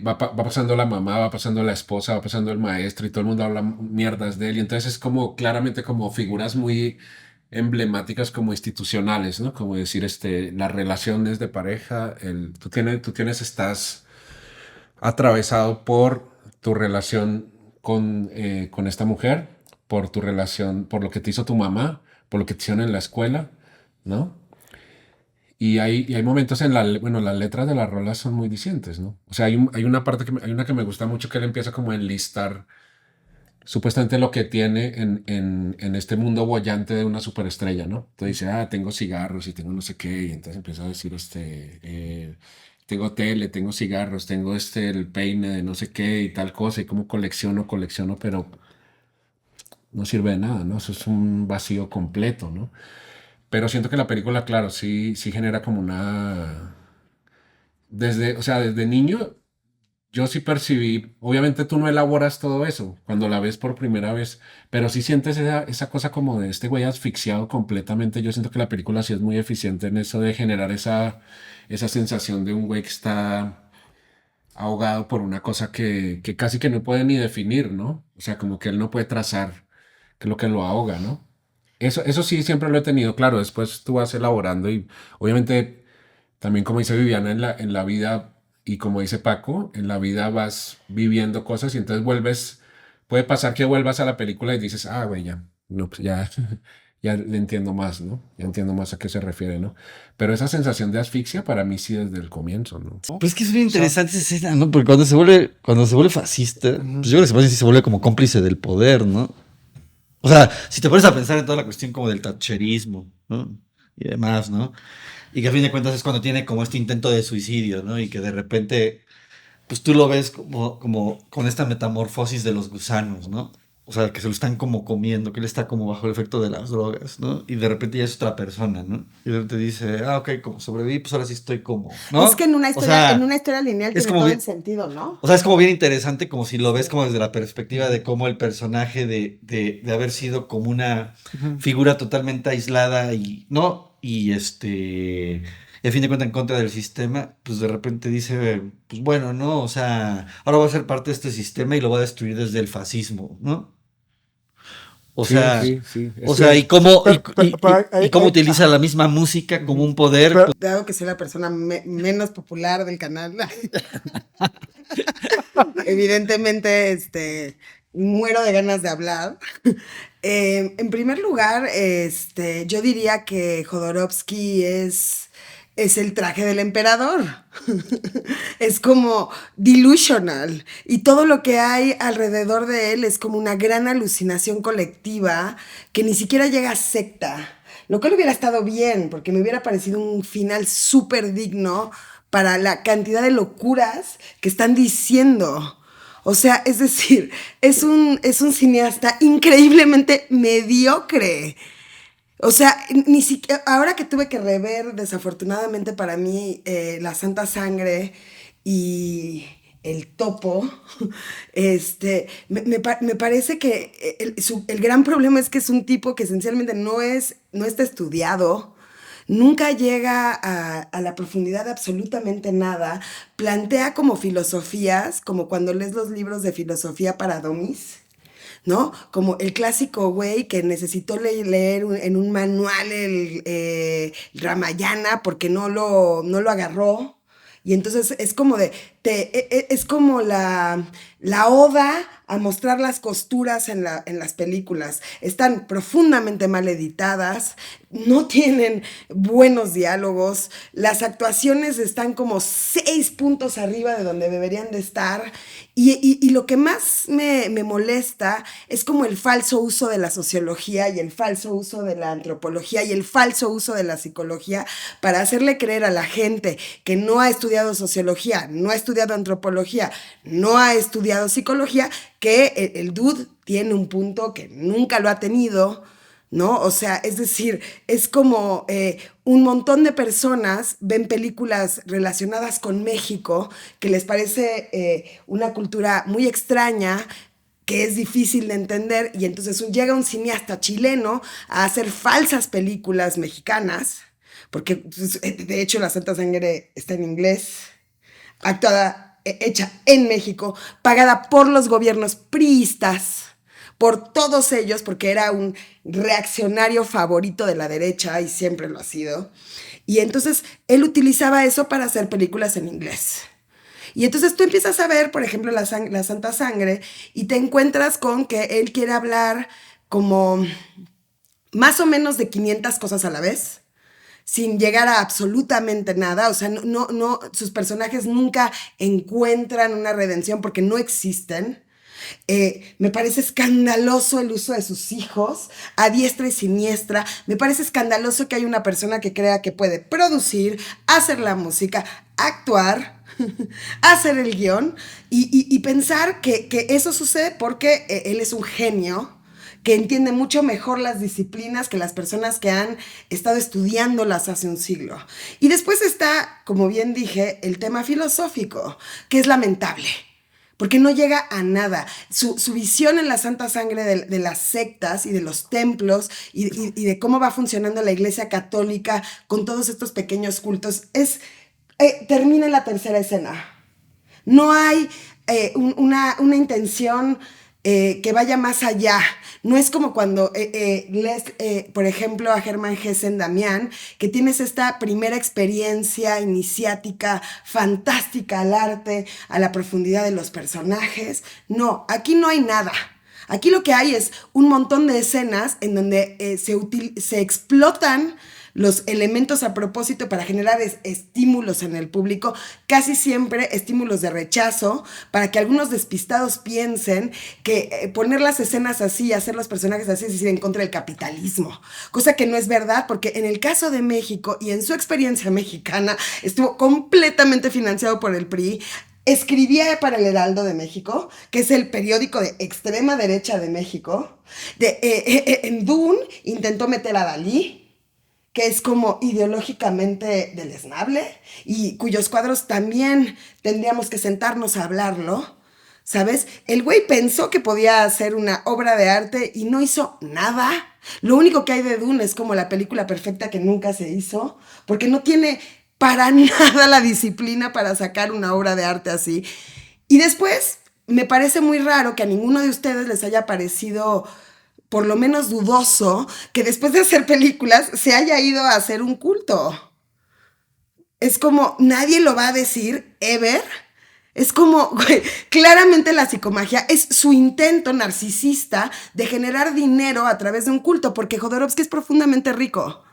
va pasando la mamá, va pasando la esposa, va pasando el maestro y todo el mundo habla mierdas de él. Y entonces es como claramente como figuras muy emblemáticas como institucionales, ¿no? Como decir, las relaciones de pareja, estás atravesado por tu relación con esta mujer, por tu relación, por lo que te hizo tu mamá, por lo que te hicieron en la escuela, ¿no? Y hay momentos bueno, las letras de las rolas son muy distintas, ¿no? O sea, hay una parte hay una que me gusta mucho que él empieza como a enlistar supuestamente lo que tiene en este mundo boyante de una superestrella, ¿no? Entonces dice, tengo cigarros y tengo no sé qué, y entonces empieza a decir, tengo tele, tengo cigarros, tengo el peine de no sé qué y tal cosa, y como colecciono, pero no sirve de nada, ¿no? Eso es un vacío completo, ¿no? Pero siento que la película, claro, sí genera como o sea, desde niño yo sí percibí, obviamente tú no elaboras todo eso cuando la ves por primera vez, pero sí sientes esa cosa como de este güey asfixiado completamente. Yo siento que la película sí es muy eficiente en eso de generar esa sensación de un güey que está ahogado por una cosa que casi que no puede ni definir, ¿no? O sea, como que él no puede trazar qué es lo que lo ahoga, ¿no? Eso sí siempre lo he tenido, claro, después tú vas elaborando y obviamente también como dice Viviana en la vida y como dice Paco, en la vida vas viviendo cosas y entonces puede pasar que vuelvas a la película y dices, güey, ya, no, pues ya, ya le entiendo más, ¿no? Ya entiendo más a qué se refiere, ¿no? Pero esa sensación de asfixia para mí sí desde el comienzo, ¿no? Pues es que es bien interesante esa escena, ¿no? Porque cuando se vuelve fascista, pues yo creo que se vuelve como cómplice del poder, ¿no? O sea, si te pones a pensar en toda la cuestión como del thatcherismo, ¿no? Y demás, ¿no? Y que a fin de cuentas es cuando tiene como este intento de suicidio, ¿no? Y que de repente, pues tú lo ves como con esta metamorfosis de los gusanos, ¿no? O sea, que se lo están como comiendo, que él está como bajo el efecto de las drogas, ¿no? Y de repente ya es otra persona, ¿no? Y de repente dice, ok, como sobreviví, pues ahora sí estoy como, ¿no? Es que en una O historia, sea, en una historia lineal es tiene como todo bien, el sentido, ¿no? o sea, es como bien interesante, como si lo ves como desde la perspectiva de cómo el personaje de haber sido como una figura totalmente aislada y, ¿no? Y a fin de cuentas en contra del sistema, pues de repente dice, pues bueno, ¿no? O sea, ahora voy a ser parte de este sistema y lo voy a destruir desde el fascismo, ¿no? O Sí, sea, sí, sí. Es o sea, que y cómo, y hay- cómo hay- utiliza la misma música como un poder, pero- pues, Dado que soy la persona menos popular del canal, evidentemente, muero de ganas de hablar. En primer lugar, yo diría que Jodorowsky es el traje del emperador. Es como delusional. Y todo lo que hay alrededor de él es como una gran alucinación colectiva que ni siquiera llega a secta. Lo cual hubiera estado bien, porque me hubiera parecido un final súper digno para la cantidad de locuras que están diciendo. O sea, es decir, es un cineasta increíblemente mediocre. O sea, ni siquiera, ahora que tuve que rever, desafortunadamente para mí, La Santa Sangre y El Topo, me parece que el gran problema es que es un tipo que esencialmente no está estudiado, nunca llega a la profundidad de absolutamente nada, plantea como filosofías, como cuando lees los libros de filosofía para domis, ¿no? Como el clásico güey que necesitó leer en un manual el Ramayana porque no lo agarró. Y entonces es como es como la oda a mostrar las costuras en las películas. Están profundamente mal editadas, no tienen buenos diálogos, las actuaciones están como 6 puntos arriba de donde deberían de estar. Y lo que más me molesta es como el falso uso de la sociología y el falso uso de la antropología y el falso uso de la psicología para hacerle creer a la gente que no ha estudiado sociología, no ha estudiado estudiado antropología, no ha estudiado psicología, que el dude tiene un punto que nunca lo ha tenido, ¿no? O sea, es decir, es como un montón de personas ven películas relacionadas con México que les parece una cultura muy extraña, que es difícil de entender, y entonces llega un cineasta chileno a hacer falsas películas mexicanas, porque pues, de hecho La Santa Sangre está en inglés, actuada, hecha en México, pagada por los gobiernos priistas, por todos ellos, porque era un reaccionario favorito de la derecha y siempre lo ha sido. Y entonces él utilizaba eso para hacer películas en inglés. Y entonces tú empiezas a ver, por ejemplo, la Santa Sangre y te encuentras con que él quiere hablar como más o menos de 500 cosas a la vez, sin llegar a absolutamente nada. O sea, no, sus personajes nunca encuentran una redención porque no existen. Me parece escandaloso el uso de sus hijos a diestra y siniestra. Me parece escandaloso que hay una persona que crea que puede producir, hacer la música, actuar, hacer el guión y pensar que eso sucede porque él es un genio que entiende mucho mejor las disciplinas que las personas que han estado estudiándolas hace un siglo. Y después está, como bien dije, el tema filosófico, que es lamentable, porque no llega a nada. Su visión en la Santa Sangre de las sectas y de los templos y de cómo va funcionando la Iglesia Católica con todos estos pequeños cultos termina en la tercera escena. No hay una intención que vaya más allá. No es como cuando lees, por ejemplo, a Germán Hessen Damián, que tienes esta primera experiencia iniciática, fantástica al arte, a la profundidad de los personajes. No, aquí no hay nada. Aquí lo que hay es un montón de escenas en donde se explotan los elementos a propósito para generar estímulos en el público, casi siempre estímulos de rechazo, para que algunos despistados piensen que poner las escenas así, hacer los personajes así, es decir, en contra del capitalismo, cosa que no es verdad, porque en el caso de México y en su experiencia mexicana estuvo completamente financiado por el PRI. Escribía para el Heraldo de México, que es el periódico de extrema derecha de México. En Dune intentó meter a Dalí, que es como ideológicamente deleznable y cuyos cuadros también tendríamos que sentarnos a hablarlo, ¿sabes? El güey pensó que podía hacer una obra de arte y no hizo nada. Lo único que hay de Dune es como la película perfecta que nunca se hizo, porque no tiene para nada la disciplina para sacar una obra de arte así. Y después, me parece muy raro que a ninguno de ustedes les haya parecido por lo menos dudoso que después de hacer películas se haya ido a hacer un culto. Es como, nadie lo va a decir, ever. Es como, güey, claramente la psicomagia es su intento narcisista de generar dinero a través de un culto, porque Jodorowsky es profundamente rico.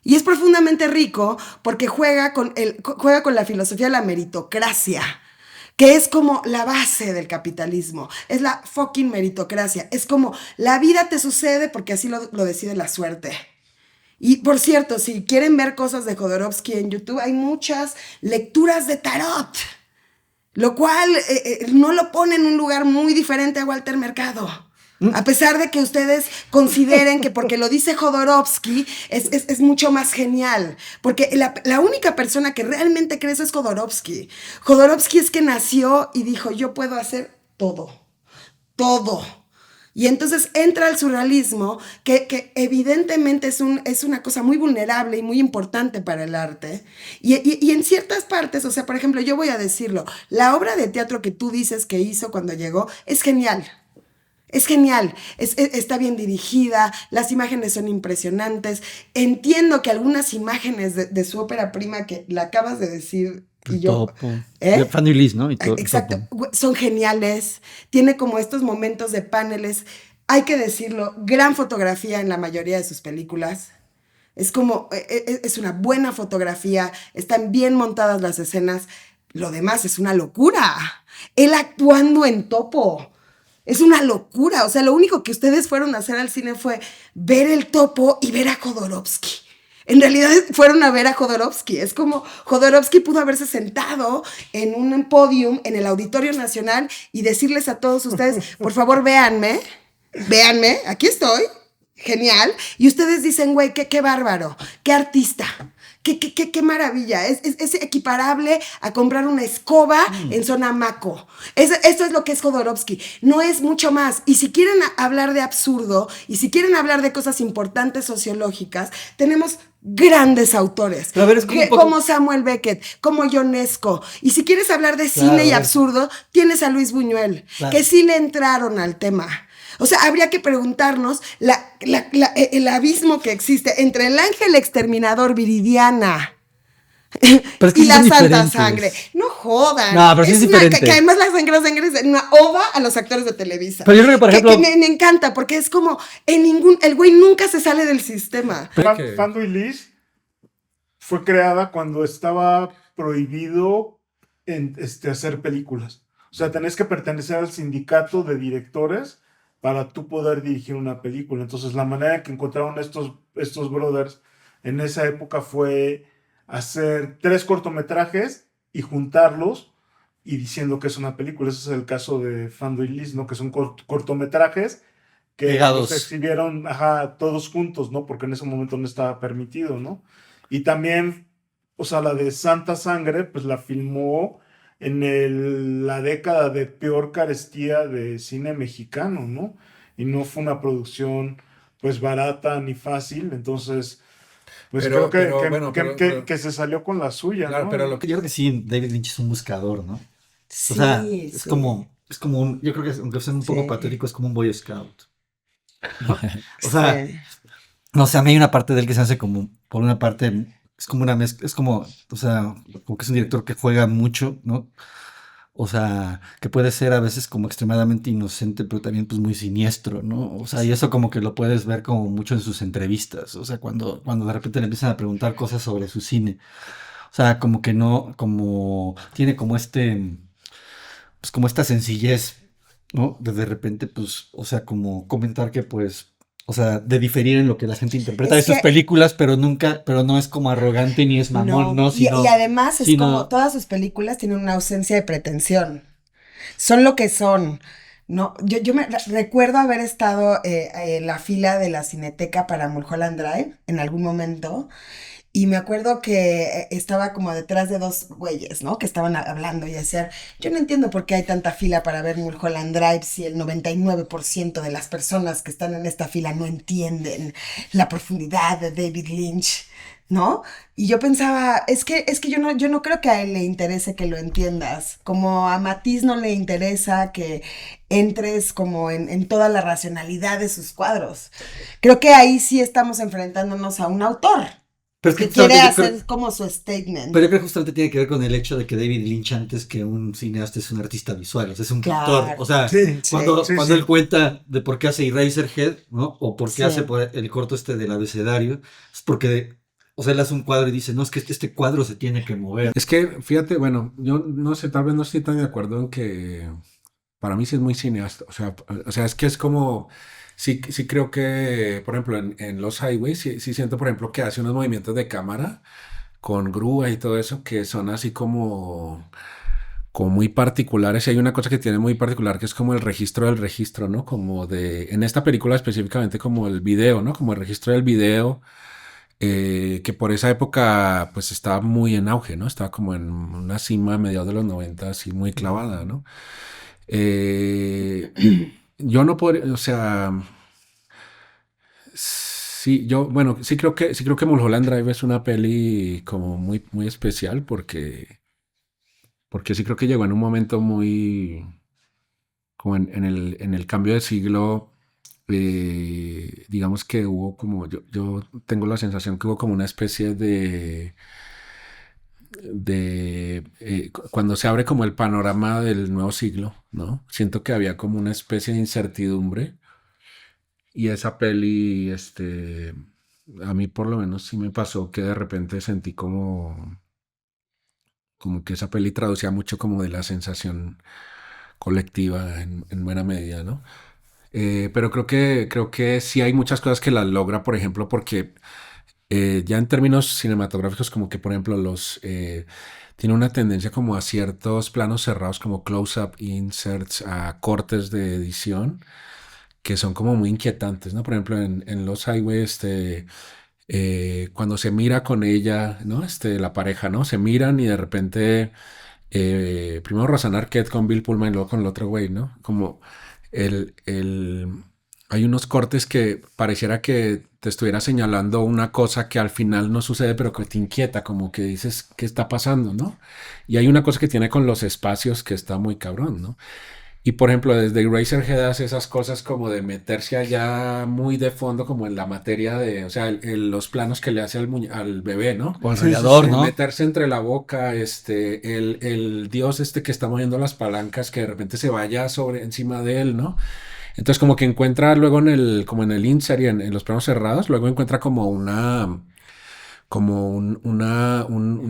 Y es profundamente rico porque juega con la filosofía de la meritocracia, que es como la base del capitalismo, es la fucking meritocracia, es como la vida te sucede porque así lo decide la suerte. Y por cierto, si quieren ver cosas de Jodorowsky en YouTube, hay muchas lecturas de tarot, lo cual no lo pone en un lugar muy diferente a Walter Mercado. A pesar de que ustedes consideren que porque lo dice Jodorowsky es mucho más genial. Porque la única persona que realmente cree eso es Jodorowsky. Jodorowsky es que nació y dijo, yo puedo hacer todo. Todo. Y entonces entra al surrealismo, que evidentemente es una cosa muy vulnerable y muy importante para el arte. Y en ciertas partes, o sea, por ejemplo, yo voy a decirlo, la obra de teatro que tú dices que hizo cuando llegó es genial. Es genial, está bien dirigida, las imágenes son impresionantes. Entiendo que algunas imágenes de su ópera prima que la acabas de decir y yo... Fanny Liz, ¿no? Exacto, son geniales. Tiene como estos momentos de paneles. Hay que decirlo, gran fotografía en la mayoría de sus películas. Es como, es una buena fotografía, están bien montadas las escenas. Lo demás es una locura. Él actuando en Topo. Es una locura, o sea, lo único que ustedes fueron a hacer al cine fue ver el Topo y ver a Jodorowsky. En realidad fueron a ver a Jodorowsky. Es como Jodorowsky pudo haberse sentado en un podium en el Auditorio Nacional y decirles a todos ustedes, por favor, véanme, aquí estoy, genial. Y ustedes dicen, güey, qué bárbaro, qué artista. Qué maravilla. Es equiparable a comprar una escoba en zona Maco. Eso es lo que es Jodorowsky. No es mucho más. Y si quieren hablar de absurdo, y si quieren hablar de cosas importantes sociológicas, tenemos grandes autores. Pero a ver, es como un poco... como Samuel Beckett, como Ionesco. Y si quieres hablar de cine y absurdo, tienes a Luis Buñuel, que sí le entraron al tema. O sea, habría que preguntarnos el abismo que existe entre el ángel exterminador Viridiana pero es que y sí la son Santa diferentes. Sangre. No jodan. No, pero sí es diferente. Que además la Sangre es una oda a los actores de Televisa. Pero yo creo que, por ejemplo... me encanta, porque es como, el güey nunca se sale del sistema. Fando y Liz fue creada cuando estaba prohibido hacer películas. O sea, tenés que pertenecer al sindicato de directores para tú poder dirigir una película. Entonces, la manera en que encontraron estos brothers en esa época fue hacer 3 cortometrajes y juntarlos y diciendo que es una película. Ese es el caso de Fando y Liz, ¿no? Que son cortometrajes que se exhibieron todos juntos, ¿no? Porque en ese momento no estaba permitido, ¿no? Y también, o sea, la de Santa Sangre, pues la filmó en la década de peor carestía de cine mexicano, ¿no? Y no fue una producción, pues, barata ni fácil, entonces, pues creo que se salió con la suya, claro, ¿no? Pero Yo creo que sí, David Lynch es un buscador, ¿no? Sí, o sea, es como un, yo creo que aunque sea un poco patético, es como un Boy Scout, ¿no? O sea, no sé, a mí hay una parte de él que se hace como, por una parte, es como una mezcla, es como, o sea, como que es un director que juega mucho, ¿no? O sea, que puede ser a veces como extremadamente inocente, pero también pues muy siniestro, ¿no? O sea, y eso como que lo puedes ver como mucho en sus entrevistas, o sea, cuando de repente le empiezan a preguntar cosas sobre su cine. O sea, como que no, como tiene como pues como esta sencillez, ¿no? De repente, pues, o sea, como comentar que pues, o sea, de diferir en lo que la gente interpreta de sus películas, pero no es como arrogante ni es mamón, ¿no? Y además es como todas sus películas tienen una ausencia de pretensión. Son lo que son. No, yo me recuerdo haber estado en la fila de la Cineteca para Mulholland Drive en algún momento. Y me acuerdo que estaba como detrás de 2 güeyes, ¿no? Que estaban hablando y decían, yo no entiendo por qué hay tanta fila para ver Mulholland Drive si el 99% de las personas que están en esta fila no entienden la profundidad de David Lynch, ¿no? Y yo pensaba, es que yo no creo que a él le interese que lo entiendas, como a Matisse no le interesa que entres como en toda la racionalidad de sus cuadros. Creo que ahí sí estamos enfrentándonos a un autor. Pero es que quiere hacer como su statement. Pero yo creo que justamente tiene que ver con el hecho de que David Lynch, antes que un cineasta, es un artista visual, o sea, es un pintor. O sea, cuando él cuenta de por qué hace Eraserhead, ¿no? O por qué hace el corto del abecedario, es porque, o sea, él hace un cuadro y dice, no, es que este cuadro se tiene que mover. Es que, fíjate, bueno, yo no sé, tal vez no estoy tan de acuerdo en que para mí sí es muy cineasta. O sea, es que es como... Sí creo que, por ejemplo, en Los Highways, sí siento, por ejemplo, que hace unos movimientos de cámara con grúa y todo eso que son así como muy particulares. Y hay una cosa que tiene muy particular que es como el registro del registro, ¿no? Como en esta película específicamente como el video, ¿no? Como el registro del video, que por esa época pues estaba muy en auge, ¿no? Estaba como en una cima a mediados de los 90, así muy clavada, ¿no? Yo no podría, o sea, sí, bueno, sí creo que Mulholland Drive es una peli como muy, muy especial porque sí creo que llegó en un momento muy, como en el cambio de siglo, digamos que hubo como, yo tengo la sensación que hubo como una especie cuando se abre como el panorama del nuevo siglo, ¿no? Siento que había como una especie de incertidumbre y esa peli, a mí por lo menos sí me pasó que de repente sentí como que esa peli traducía mucho como de la sensación colectiva en buena medida, ¿no? Pero creo que sí hay muchas cosas que las logra, por ejemplo, porque Ya en términos cinematográficos, como que por ejemplo tiene una tendencia como a ciertos planos cerrados como close-up inserts, a cortes de edición que son como muy inquietantes, ¿no? Por ejemplo, en Los Highway, cuando se mira con ella, ¿no? La pareja, ¿no? Se miran y de repente, primero Rosanna Arquette con Bill Pullman y luego con el otro güey, ¿no? Como el, el, hay unos cortes que pareciera que te estuviera señalando una cosa que al final no sucede, pero que te inquieta, como que dices, ¿qué está pasando, no? Y hay una cosa que tiene con los espacios que está muy cabrón, ¿no? Y por ejemplo, desde Eraserhead hace esas cosas como de meterse allá muy de fondo, como en la materia de, o sea, los planos que le hace al bebé, ¿no? O el Sí, sí, rallador, sí. ¿no? Meterse entre la boca, el dios que está moviendo las palancas, que de repente se vaya sobre encima de él, ¿no? Entonces como que encuentra luego como en el insert y en los planos cerrados, luego encuentra como una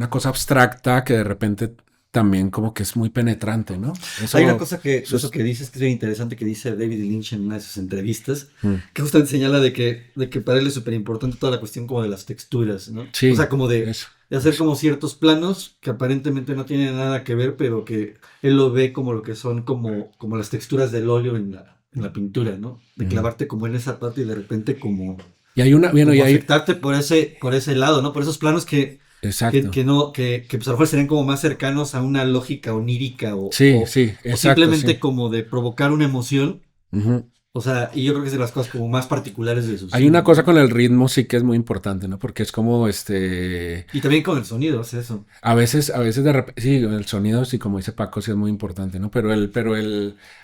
cosa abstracta que de repente también como que es muy penetrante, ¿no? Hay una cosa que, eso eso que dices que es bien interesante que dice David Lynch en una de sus entrevistas, Mm. que justamente señala de que para él es súper importante toda la cuestión como de las texturas, ¿no? Sí, O sea, como de eso. hacer como ciertos planos que aparentemente no tienen nada que ver, pero que él lo ve como lo que son como las texturas del óleo en la pintura, ¿no? De Ujú. clavarte como en esa parte y de repente como, Y hay una, bueno, como y hay, afectarte por ese lado, ¿no? Por esos planos que exacto. no, que pues a lo mejor serían como más cercanos a una lógica onírica Sí, o sí, o exacto, simplemente sí. como de provocar una emoción. Ujú. O sea, y yo creo que es de las cosas como más particulares de su Hay cine, una cosa ¿no? con el ritmo sí que es muy importante, ¿no? Porque es como Y también con el sonido, es eso. a veces de repente, sí, el sonido, sí, como dice Paco, sí es muy importante, ¿no?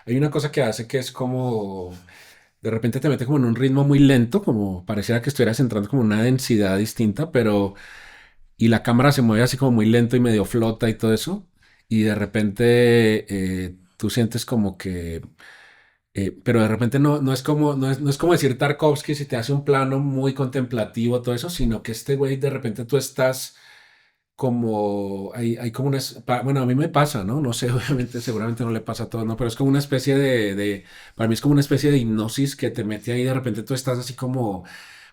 Hay una cosa que hace que es como, de repente te mete como en un ritmo muy lento, como pareciera que estuvieras entrando como en una densidad distinta, y la cámara se mueve así como muy lento y medio flota y todo eso, y de repente tú sientes como que, pero de repente no es como decir Tarkovsky si te hace un plano muy contemplativo, todo eso, sino que este güey de repente tú estás como, hay como bueno, a mí me pasa, ¿no? No sé, obviamente, seguramente no le pasa a todos, ¿no? Pero es como una especie para mí es como una especie de hipnosis que te mete ahí, de repente tú estás así como,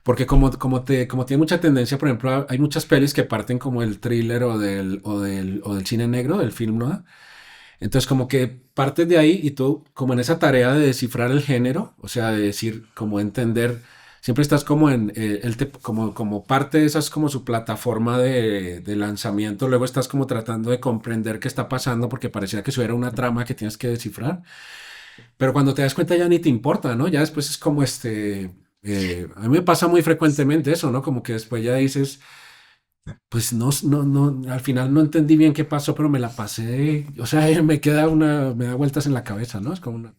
porque como tiene mucha tendencia, por ejemplo, hay muchas pelis que parten como del thriller o del cine negro, del film noir. Entonces, como que partes de ahí y tú, como en esa tarea de descifrar el género, o sea, de decir, como entender, siempre estás como como parte de esa es como su plataforma de lanzamiento, luego estás como tratando de comprender qué está pasando porque parecía que eso era una trama que tienes que descifrar, pero cuando te das cuenta ya ni te importa, ¿no? Ya después es como a mí me pasa muy frecuentemente eso, ¿no? Como que después ya dices, pues no, no, no, al final no entendí bien qué pasó, pero me la pasé, o sea, me da vueltas en la cabeza, ¿no? Es como una...